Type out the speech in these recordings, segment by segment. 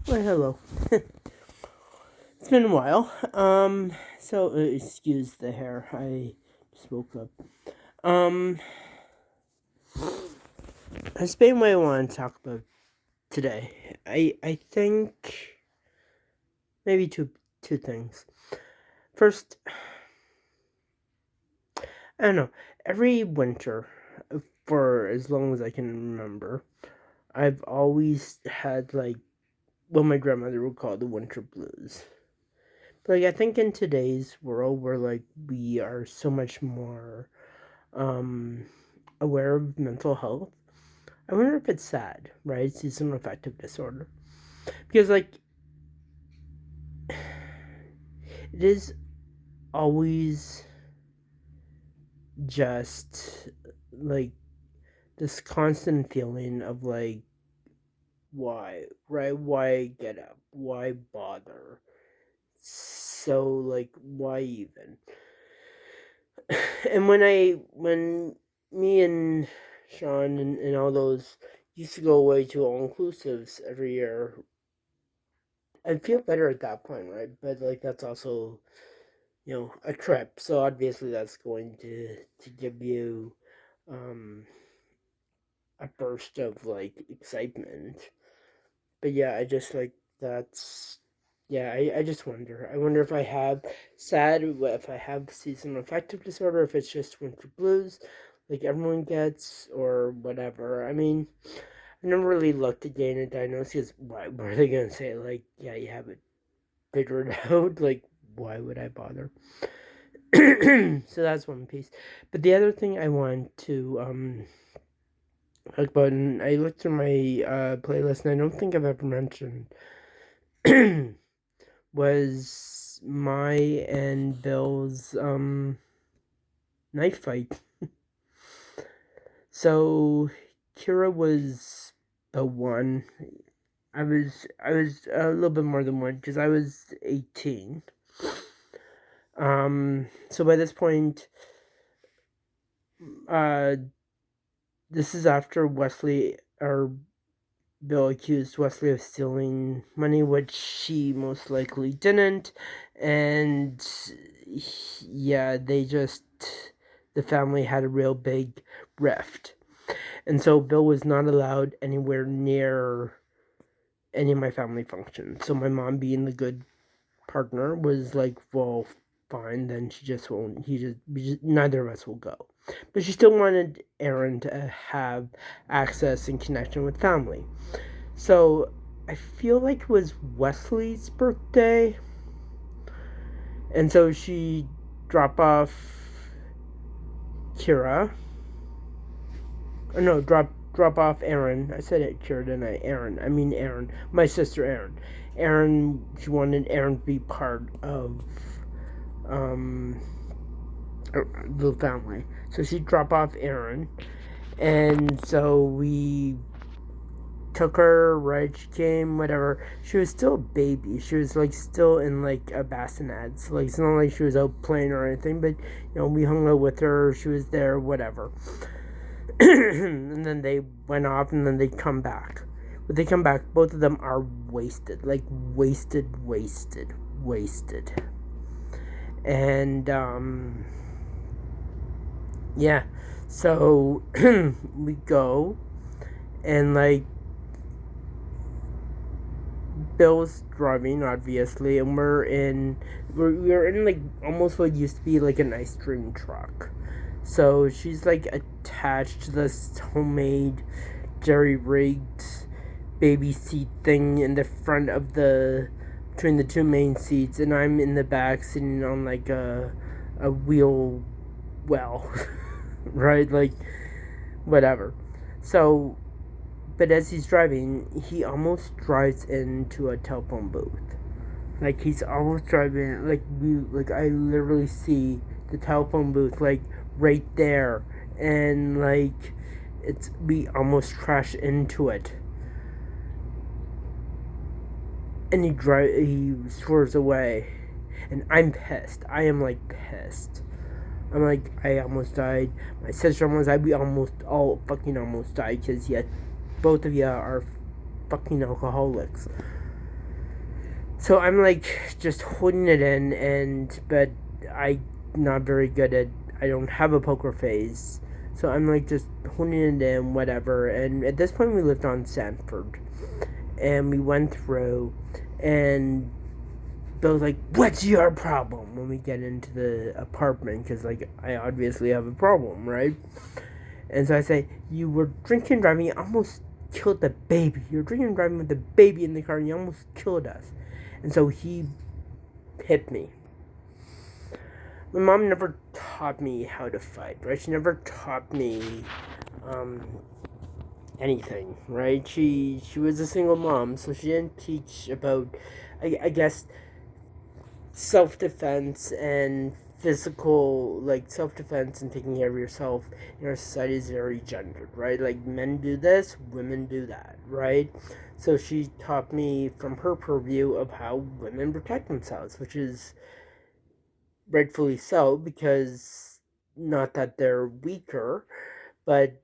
Why, hello. It's been a while. Excuse the hair. I just woke up. Um, that's been what I want to talk about today. I think maybe two things. First, I don't know. Every winter, for as long as I can remember, I've always had what my grandmother would call the winter blues. I think in today's world where we are so much more um aware of mental health, I wonder if it's sad, right? Seasonal affective disorder. Because it is always just like this constant feeling of why, right? Why get up? Why bother? So why even? And when me and Sean and all those used to go away to all inclusives every year, I'd feel better at that point, right? But that's also a trip, so obviously that's going to give you um a burst of excitement. But yeah, I just that's yeah, I just wonder. I wonder if I have if I have seasonal affective disorder, if it's just winter blues, like everyone gets, or whatever. I mean, I never really looked at getting a diagnosis. Why are they gonna say yeah, you have it figured out? Why would I bother? So that's one piece. But the other thing I want to talk about, and I looked through my playlist, and I don't think I've ever mentioned was my and Bill's knife fight. So Kira was the one. I was a little bit more than one because I was 18. So by this point, uh this is after Wesley or Bill accused Wesley of stealing money, which she most likely didn't. And yeah, the family had a real big rift. And so Bill was not allowed anywhere near any of my family functions. So my mom, being the good partner, was like, well, fine, then she just won't, neither of us will go. But she still wanted Aaron to have access and connection with family. So I feel like it was Wesley's birthday, and so she dropped off Kira. Or no, drop off Aaron. I said it, Kira, didn't I? Aaron. I mean Aaron. My sister Aaron. Aaron. She wanted Aaron to be part of um the family. So she dropped off Aaron, and so we took her, right? She came, whatever. She was still a baby. She was still in a bassinet. So it's not like she was out playing or anything, but we hung out with her. She was there, whatever. And then they went off, and then they come back. When they come back, both of them are wasted, wasted. And yeah, so we go, and Bill's driving, obviously, and we're in almost what used to be an ice cream truck. So she's attached to this homemade jerry rigged baby seat thing in the front of between the two main seats, and I'm in the back sitting on a wheel well. Right, whatever. So but as he's driving, he almost drives into a telephone booth. He's almost driving, I literally see the telephone booth right there, and we almost crash into it. And he swerves away, and I'm pissed. I am pissed. I'm I almost died. My sister almost died. We all fucking almost died because both of you are fucking alcoholics. So I'm like just holding it in, but I not very good at. I don't have a poker face, so I'm like just holding it in, whatever. And at this point, we lived on Sanford, and we went through, and Bill's like, "What's your problem?" When we get into the apartment, because like I obviously have a problem, right? And so I say, "You were drinking and driving. You almost killed the baby. You're drinking and driving with the baby in the car, and you almost killed us." And so he hit me. My mom never taught me how to fight, right? She never taught me um, anything, right? She was a single mom, so she didn't teach about, I guess, self defense and physical, like self defense and taking care of yourself in our society is very gendered, right? Like men do this, women do that, right? So she taught me from her purview of how women protect themselves, which is rightfully so, because not that they're weaker, but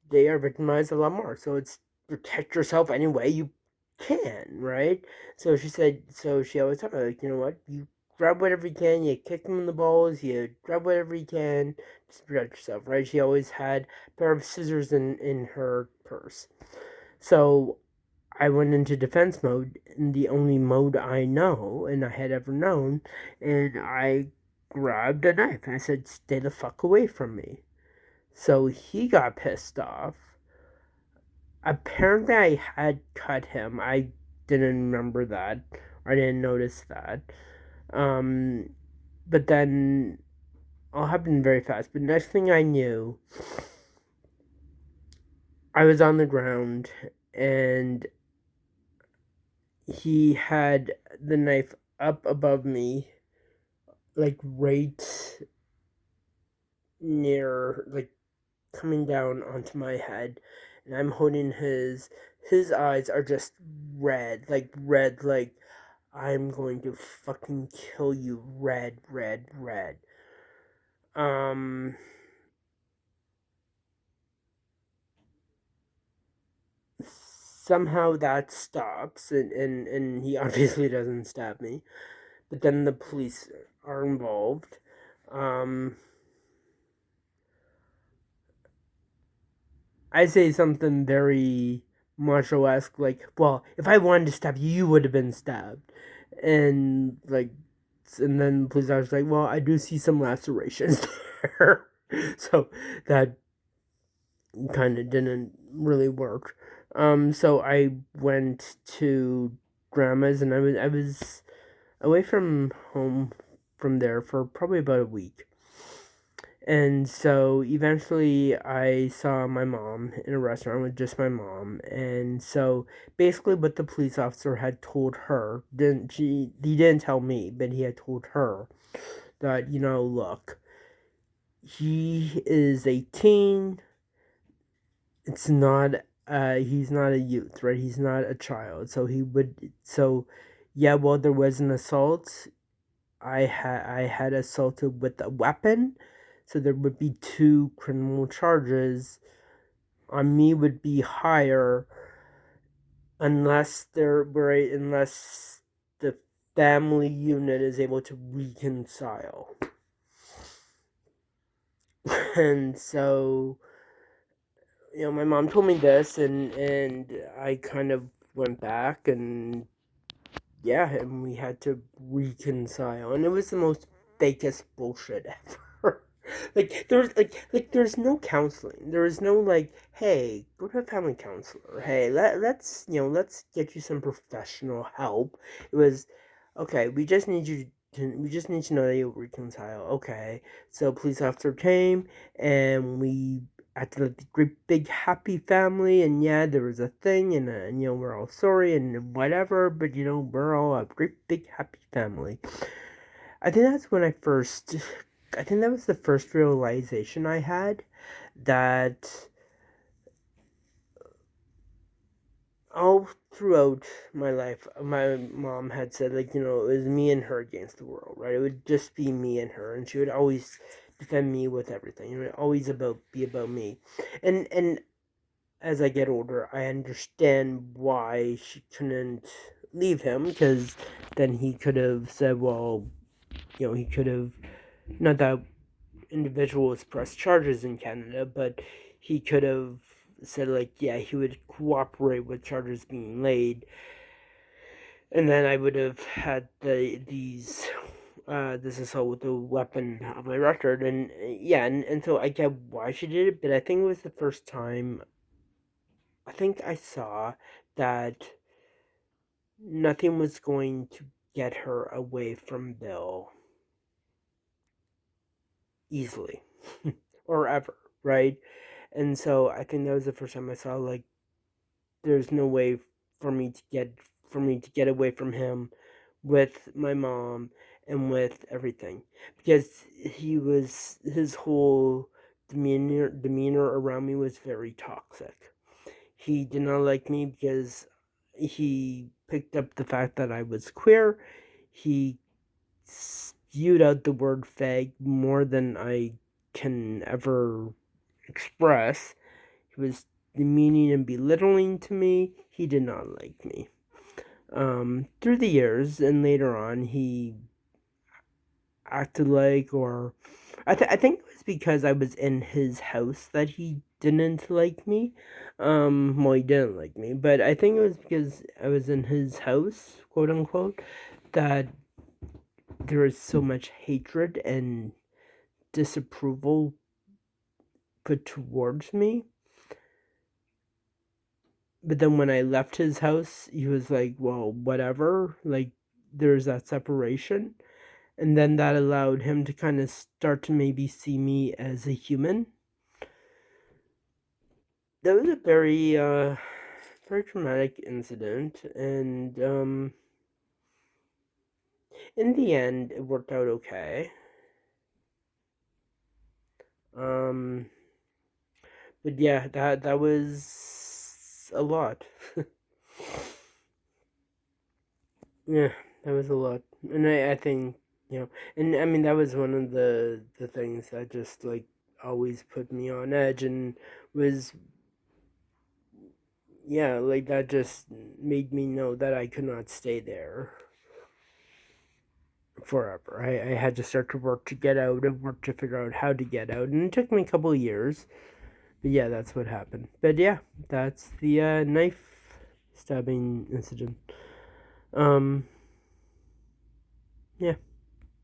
they are victimized a lot more. So it's protect yourself any way you can, right? So she said, so she always told me, like, you know what, you grab whatever you can, you kick them in the balls, you grab whatever you can, just protect yourself, right? She always had a pair of scissors in her purse. So I went into defense mode, in the only mode I know and I had ever known, and I grabbed a knife and I said, "Stay the fuck away from me." So he got pissed off. Apparently, I had cut him. I didn't remember that. I didn't notice that. Um, but then all happened very fast. But next thing I knew, I was on the ground and he had the knife up above me, like right near, like coming down onto my head, and I'm holding his. His eyes are just red, like I'm going to fucking kill you, red, red, red. Um, Somehow that stops, and he obviously doesn't stab me, but then the police are involved. Um, I say something very macho esque, like, "Well, if I wanted to stab you, you would have been stabbed," and like, and then the police officer's like, "Well, I do see some lacerations there," so that kind of didn't really work. So I went to grandma's, and I was away from home from there for probably about a week. And so eventually I saw my mom in a restaurant with just my mom. And so basically what the police officer had told her, didn't she he didn't tell me, but he had told her that, look, he is 18. It's not he's not a youth, right? He's not a child. So yeah, well, there was an assault. I had assaulted with a weapon, so there would be two criminal charges. On me would be higher unless the family unit is able to reconcile. And so, my mom told me this, and I kind of went back, and yeah, and we had to reconcile, and it was the most fakest bullshit ever. Like there's no counseling. There is no like, hey, go to a family counselor. Hey, let's get you some professional help. It was okay. We just need to know that you reconcile. Okay, so police officer came, and we acted like the great big happy family, and yeah, there was a thing, and we're all sorry and whatever, but we're all a great big happy family. I think that's when I think that was the first realization I had that all throughout my life, my mom had said, like, it was me and her against the world, right? It would just be me and her, and she would always defend me with everything. It would always be about me, and as I get older, I understand why she couldn't leave him, because then he could have said, well, he could have, not that individuals press charges in Canada, but he could have said, like, yeah, he would cooperate with charges being laid, and then I would have had this assault with a weapon on my record, and yeah, and so I get why she did it, but I think it was the first time I think I saw that nothing was going to get her away from Bill easily or ever, right? And so I think that was the first time I saw, like, there's no way for me to get away from him with my mom and with everything, because his whole demeanor around me was very toxic. He did not like me because he picked up the fact that I was queer. He spewed out the word fag more than I can ever express. He was demeaning and belittling to me. He did not like me. Through the years and later on, he acted like, or I think it was because I was in his house that he didn't like me. Well, he didn't like me, but I think it was because I was in his house, quote unquote, that there was so much hatred and disapproval put towards me. But then when I left his house, he was like, well, whatever. Like, there's that separation. And then that allowed him to kind of start to maybe see me as a human. That was a very traumatic incident. And in the end, it worked out okay. Um, but yeah, that was a lot. Yeah, that was a lot, and I think, and I mean that was one of the things that just, like, always put me on edge, and was, yeah, like, that just made me know that I could not stay there forever. I had to start to work to get out and work to figure out how to get out, and it took me a couple of years, but yeah, that's what happened. But yeah, that's the knife stabbing incident. Um, yeah.